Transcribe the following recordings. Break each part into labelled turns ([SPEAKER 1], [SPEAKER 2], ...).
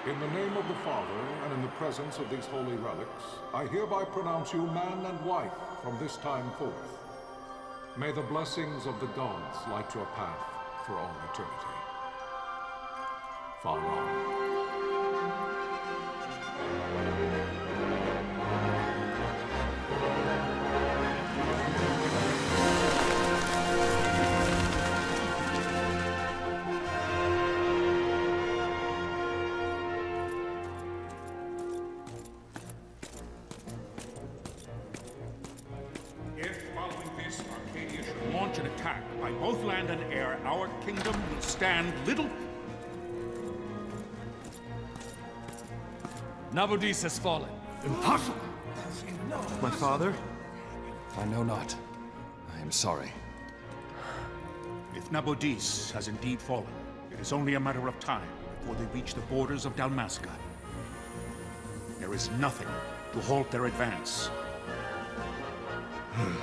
[SPEAKER 1] In the name of the Father, and in the presence of these holy relics, I hereby pronounce you man and wife from this time forth. May the blessings of the gods light your path for all eternity. Far on.
[SPEAKER 2] An attack by both land and air, our kingdom will stand little.
[SPEAKER 3] Nabudis has fallen.
[SPEAKER 2] Impossible!
[SPEAKER 4] My father?
[SPEAKER 3] I know not. I am sorry.
[SPEAKER 2] If Nabudis has indeed fallen, it is only a matter of time before they reach the borders of Dalmasca. There is nothing to halt their advance.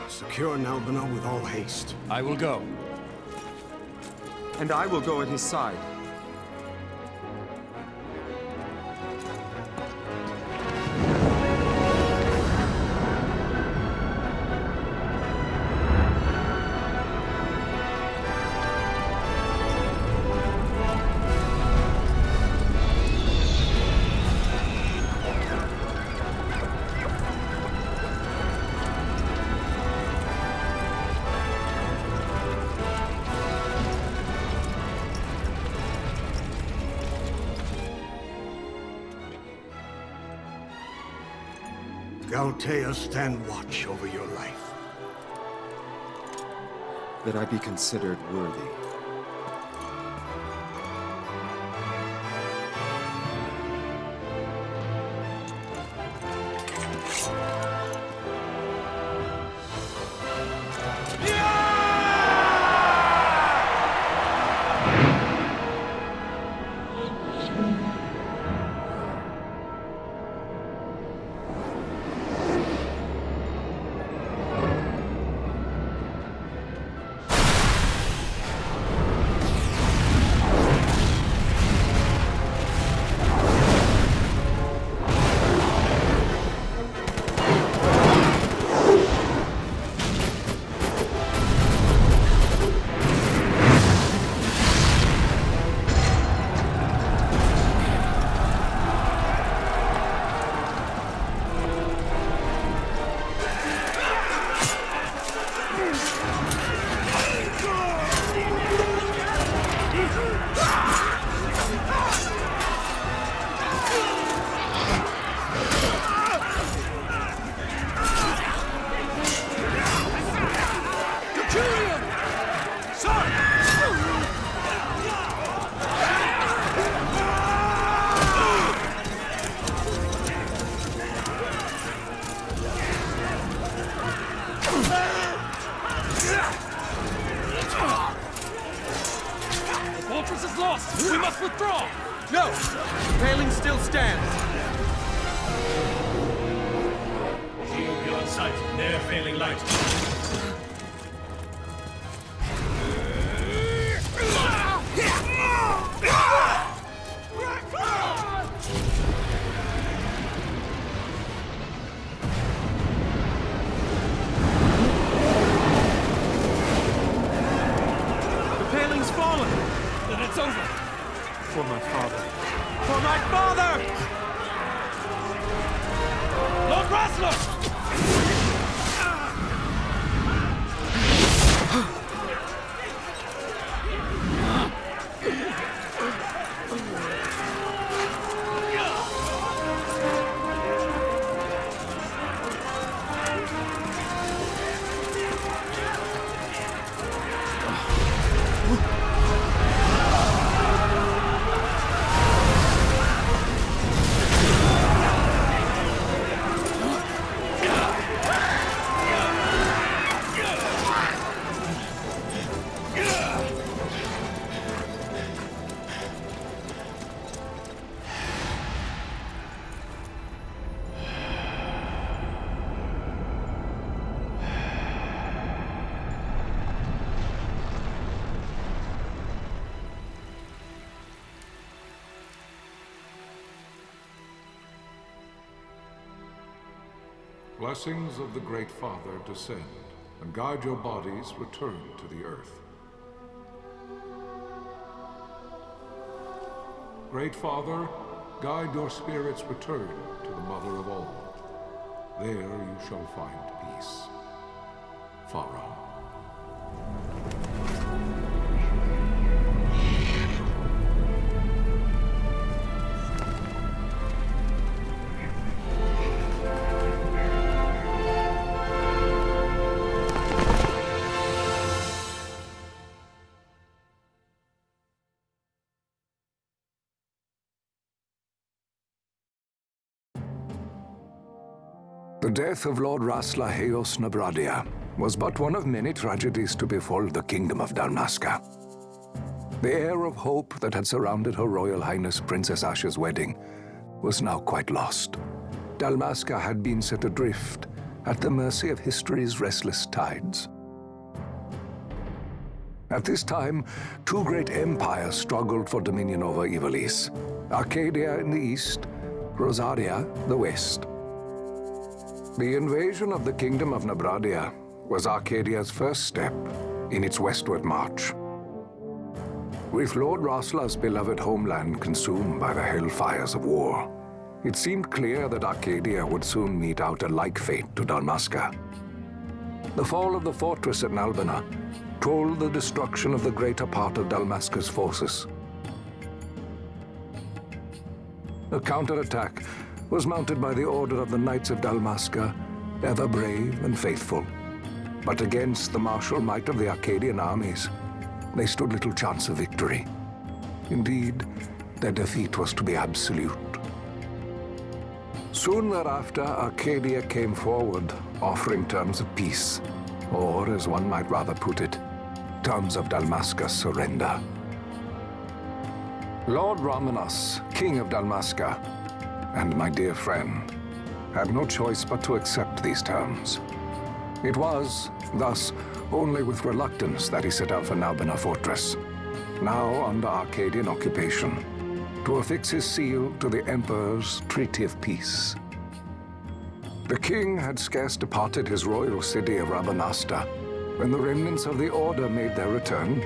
[SPEAKER 5] Secure Nalbina with all haste.
[SPEAKER 3] I will go.
[SPEAKER 4] And I will go at his side.
[SPEAKER 5] Galtea, stand watch over your life.
[SPEAKER 4] That I be considered worthy.
[SPEAKER 3] We must withdraw!
[SPEAKER 4] No! The paling still stands!
[SPEAKER 6] Shield beyond sight, ne'er failing light.
[SPEAKER 4] The paling's fallen!
[SPEAKER 3] Then it's over!
[SPEAKER 4] For my father. For my father!
[SPEAKER 3] Lord Rasler!
[SPEAKER 1] blessings of the Great Father descend, and guide your bodies return to the earth. Great Father, guide your spirits return to the Mother of all. There you shall find peace. Pharaoh.
[SPEAKER 7] The death of Lord Rasla Heos Nabradia was but one of many tragedies to befall the kingdom of Dalmasca. The air of hope that had surrounded Her Royal Highness Princess Asha's wedding was now quite lost. Dalmasca had been set adrift at the mercy of history's restless tides. At this time, two great empires struggled for dominion over Ivalice: Arcadia in the east, Rosaria the west. The invasion of the Kingdom of Nabradia was Arcadia's first step in its westward march. With Lord Rasla's beloved homeland consumed by the hellfires of war, it seemed clear that Arcadia would soon mete out a like fate to Dalmasca. The fall of the fortress at Nalbina told the destruction of the greater part of Dalmasca's forces. A counterattack was mounted by the order of the Knights of Dalmasca, ever brave and faithful. But against the martial might of the Arcadian armies, they stood little chance of victory. Indeed, their defeat was to be absolute. Soon thereafter, Arcadia came forward, offering terms of peace, or, as one might rather put it, terms of Dalmasca's surrender. Lord Ramenas, King of Dalmasca, and my dear friend, had no choice but to accept these terms. It was, thus, only with reluctance that he set out for Nalbina Fortress, now under Arcadian occupation, to affix his seal to the Emperor's Treaty of Peace. The king had scarce departed his royal city of Rabanasta when the remnants of the Order made their return,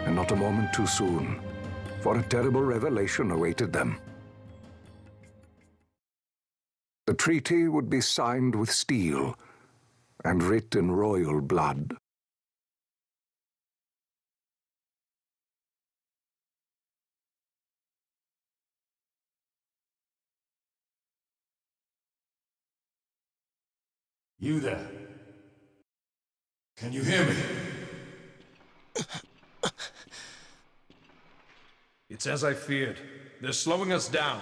[SPEAKER 7] and not a moment too soon, for a terrible revelation awaited them. The treaty would be signed with steel and writ in royal blood.
[SPEAKER 6] You there? Can you hear me?
[SPEAKER 4] It's as I feared. They're slowing us down.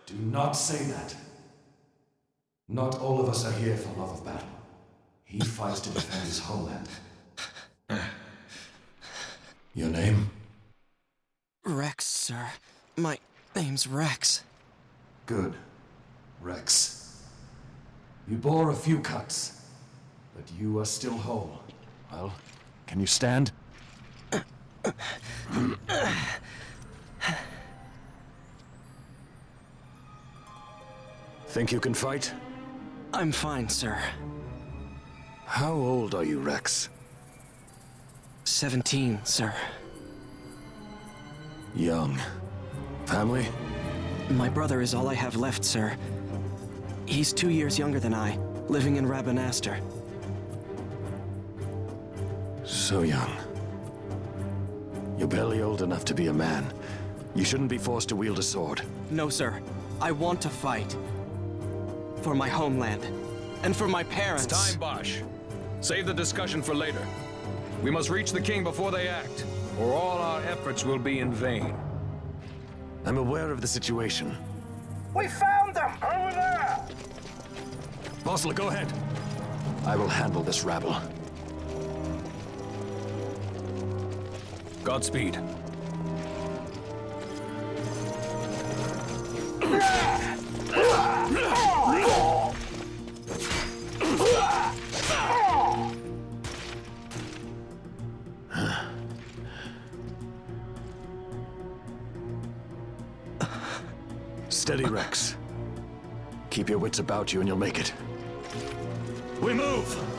[SPEAKER 3] Do not say that. Not all of us are here for love of battle. He fights to defend his homeland.
[SPEAKER 6] Your name?
[SPEAKER 8] Reks, sir. My name's Reks.
[SPEAKER 3] Good. Reks. You bore a few cuts, but you are still whole. Well, can you stand? Think you can fight?
[SPEAKER 8] I'm fine, sir.
[SPEAKER 3] How old are you, Reks?
[SPEAKER 8] 17, sir.
[SPEAKER 3] Young. Family?
[SPEAKER 8] My brother is all I have left, sir. He's 2 years younger than I, living in Rabanastre.
[SPEAKER 3] So young. You're barely old enough to be a man. You shouldn't be forced to wield a sword.
[SPEAKER 8] No, sir. I want to fight. For my homeland. And for my parents.
[SPEAKER 9] It's time, Bosch. Save the discussion for later. We must reach the king before they act, or all our efforts will be in vain.
[SPEAKER 3] I'm aware of the situation.
[SPEAKER 10] We found them! Over there!
[SPEAKER 3] Bosler, go ahead. I will handle this rabble.
[SPEAKER 9] Godspeed.
[SPEAKER 3] Steady, Reks. Keep your wits about you and you'll make it.
[SPEAKER 2] We move!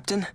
[SPEAKER 8] Captain?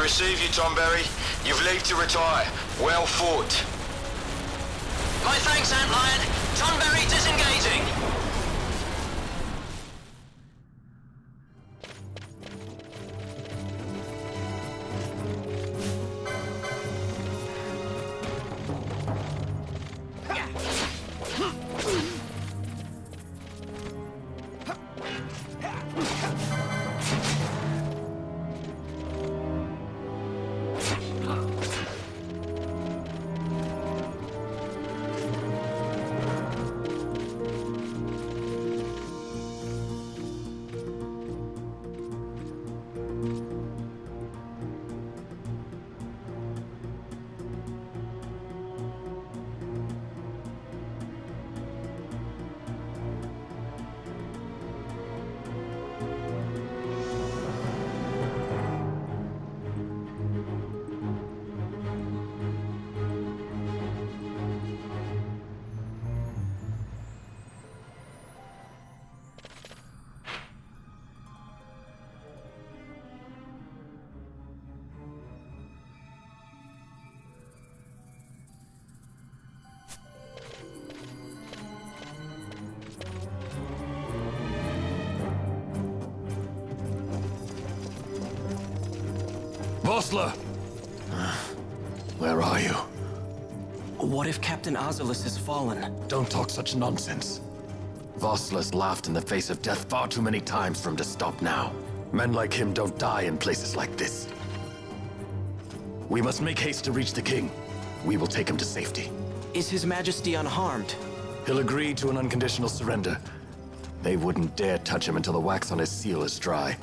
[SPEAKER 10] receive you, Tonberry. You've leave to retire. Well fought.
[SPEAKER 11] My thanks, Antlion. Tonberry disengaging.
[SPEAKER 3] Vossler! Where are you?
[SPEAKER 8] What if Captain Ozulus has fallen?
[SPEAKER 3] Don't talk such nonsense. Vossler's laughed in the face of death far too many times for him to stop now. Men like him don't die in places like this. We must make haste to reach the king. We will take him to safety.
[SPEAKER 8] Is His Majesty unharmed?
[SPEAKER 3] He'll agree to an unconditional surrender. They wouldn't dare touch him until the wax on his seal is dry.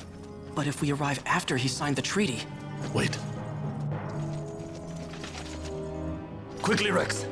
[SPEAKER 8] But if we arrive after he signed the treaty...
[SPEAKER 3] Wait. Quickly, Reks!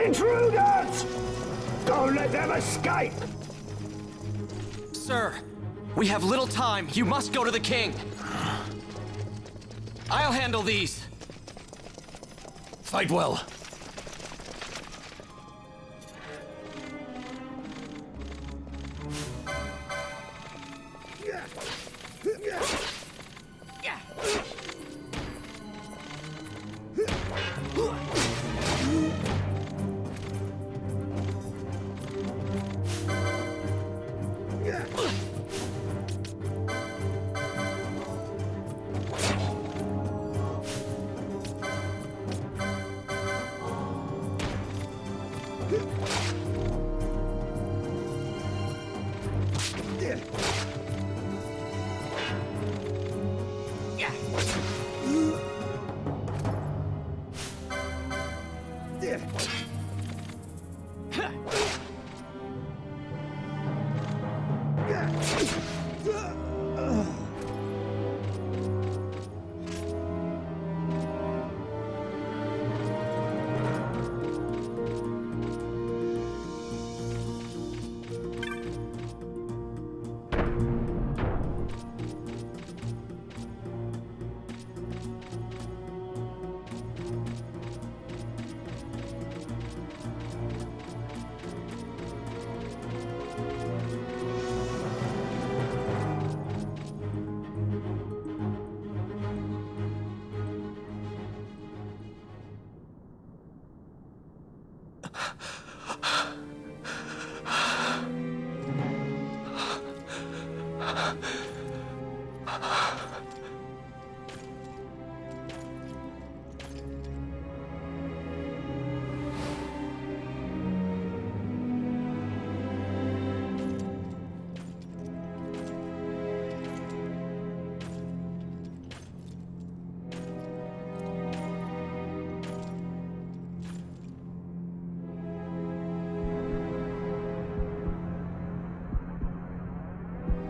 [SPEAKER 7] Intruders! Don't let them escape!
[SPEAKER 8] Sir, we have little time. You must go to the king. I'll handle these.
[SPEAKER 3] Fight well.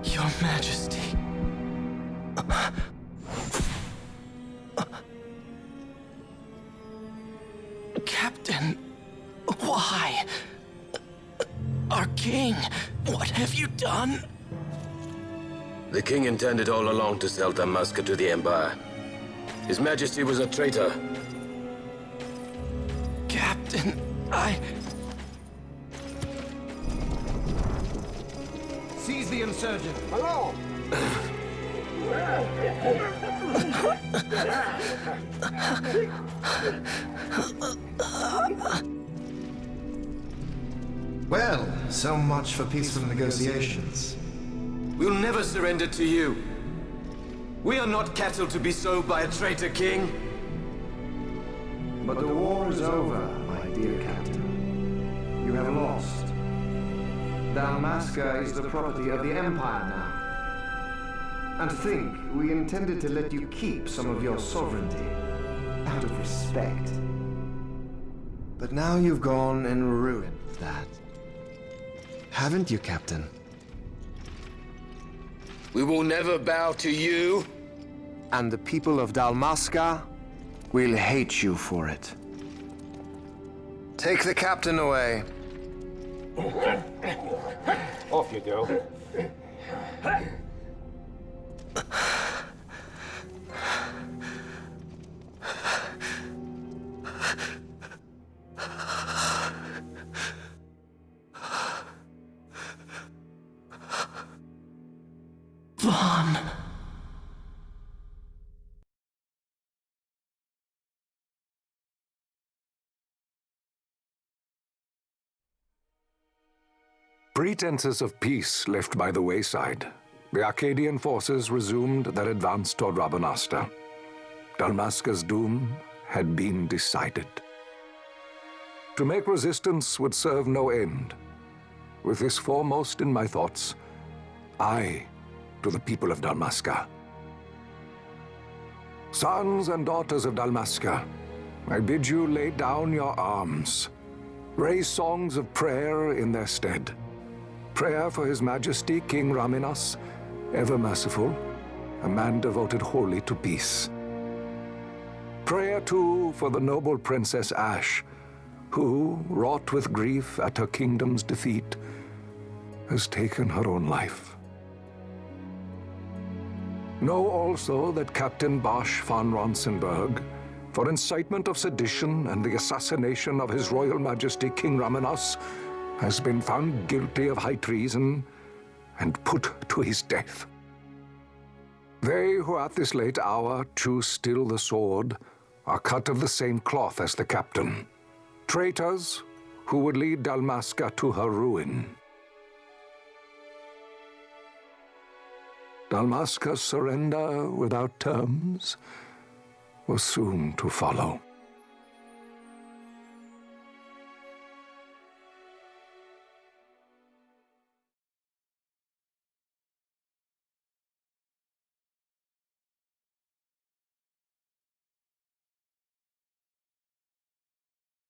[SPEAKER 8] Your Majesty. Captain, why? Our king, what have you done?
[SPEAKER 10] The king intended all along to sell Dalmasca to the Empire. His Majesty was a traitor.
[SPEAKER 8] Captain,
[SPEAKER 4] Seize the insurgent.
[SPEAKER 7] Hello!
[SPEAKER 12] Well, so much for peaceful negotiations.
[SPEAKER 10] We'll never surrender to you. We are not cattle to be sold by a traitor king.
[SPEAKER 12] But the war is over, my dear captain. You have lost. Dalmasca is the property of the Empire now. And to think we intended to let you keep some of your sovereignty, out of respect. But now you've gone and ruined that. Haven't you, Captain?
[SPEAKER 10] We will never bow to you.
[SPEAKER 12] And the people of Dalmasca will hate you for it. Take the captain away.
[SPEAKER 4] Off you go.
[SPEAKER 8] Vaughn.
[SPEAKER 7] Pretenses of peace left by the wayside, the Arcadian forces resumed their advance toward Rabanasta. Dalmasca's doom had been decided. To make resistance would serve no end. With this foremost in my thoughts, I to the people of Dalmasca. Sons and daughters of Dalmasca, I bid you lay down your arms. Raise songs of prayer in their stead. Prayer for His Majesty King Raminas, ever merciful, a man devoted wholly to peace. Prayer, too, for the noble Princess Ash, who, wrought with grief at her kingdom's defeat, has taken her own life. Know also that Captain Bosch von Ronsenberg, for incitement of sedition and the assassination of His Royal Majesty King Ramenos, has been found guilty of high treason and put to his death. They who at this late hour choose still the sword are cut of the same cloth as the captain. Traitors who would lead Dalmasca to her ruin. Dalmasca's surrender without terms was soon to follow.